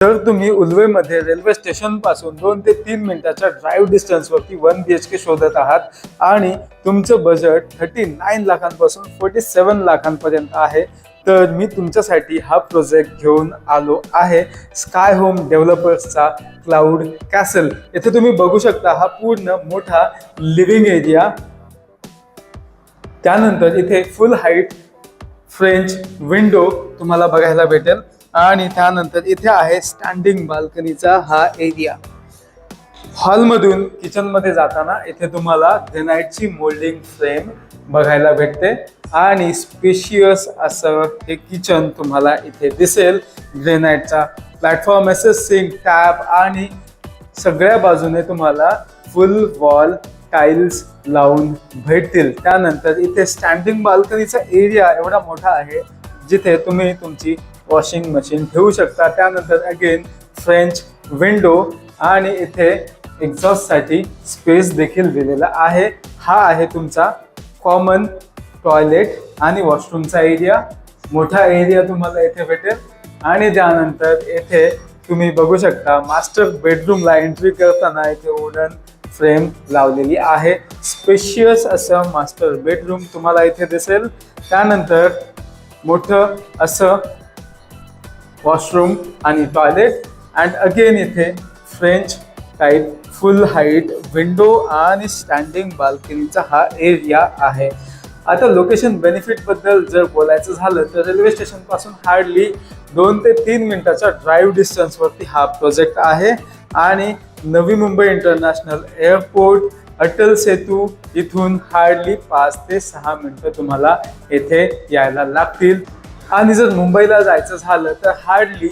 तर तुम्ही उलवेमध्ये railway station पासून 2 ते 3 मिनिटाच्या ड्राईव्ह डिस्टन्सवरती 1 BHK शोधत आहात आणि तुमचं बजेट 39 लाखांपासून 47 लाखांपर्यंत आहे, तर मी तुमच्यासाठी हा प्रोजेक्ट घेऊन आलो आहे स्काय होम डेव्हलपर्सचा क्लाउड कॅसल। इथे तुम्ही बघू शकता हा पूर्ण मोठा लिव्हिंग एरिया, त्यानंतर इथे फुल हाईट फ्रेंच विंडो तुम्हाला बघायला भेटेल आणि त्यानंतर इथे आहे स्टँडिंग बाल्कनीचा हा एरिया। हॉलमधून किचनमध्ये जाताना इथे तुम्हाला ग्रेनाइटची मोल्डिंग फ्रेम बघायला भेटते आणि स्पेशियस असं हे किचन तुम्हाला इथे दिसेल। ग्रेनाइटचा प्लॅटफॉर्म, सिंक, टॅप आणि सगळ्या बाजूने तुम्हाला फुल वॉल टाइल्स लावून भेटतील। त्यानंतर इथे स्टँडिंग बाल्कनीचा एरिया एवढा मोठा आहे जिथे तुम्ही तुमची वॉशिंग मशीन ठेवू शकता। त्यानंतर अगेन फ्रेंच विंडो आणि इथे एक्झॉस्टसाठी स्पेस देखील दिलेला आहे। हा आहे तुमचा कॉमन टॉयलेट आणि वॉशरूमचा एरिया, मोठा एरिया तुम्हाला इथे भेटेल। आणि त्यानंतर इथे तुम्ही बघू शकता मास्टर बेडरूमला एंट्री करताना इथे वुडन फ्रेम लावलेली आहे। स्पेशियस असं मास्टर बेडरूम तुम्हाला इथे दिसेल। त्यानंतर मोठं असं वॉशरूम आणि टॉयलेट अँड अगेन इथे फ्रेंच टाईप फुल हाईट विंडो आणि स्टँडिंग बाल्कनीचा हा एरिया आहे। आता लोकेशन बेनिफिट बद्दल जर बोलायचं झालं तर रेल्वे स्टेशन पासून हार्डली 2 ते 3 मिनिटाच्या ड्राईव्ह डिस्टन्सवरती हा प्रोजेक्ट आहे आणि नवी मुंबई इंटरनॅशनल एअरपोर्ट, अटल सेतू इथून हार्डली 5 ते 6 मिनिटं तुम्हाला येथे यायला लागतील। आणि जर मुंबईला जायचं झालं तर हार्डली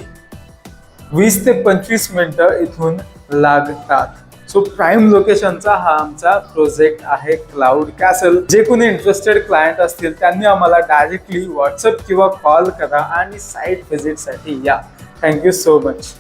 20 ते 25 मिनिटं इथून लागतात। सो प्राईम लोकेशनचा हा आमचा प्रोजेक्ट आहे क्लाउड कॅसल। जे कोणी इंटरेस्टेड क्लायंट असतील त्यांनी आम्हाला डायरेक्टली व्हॉट्सअप किंवा कॉल करा आणि साईट व्हिजिटसाठी या। Thank you so much.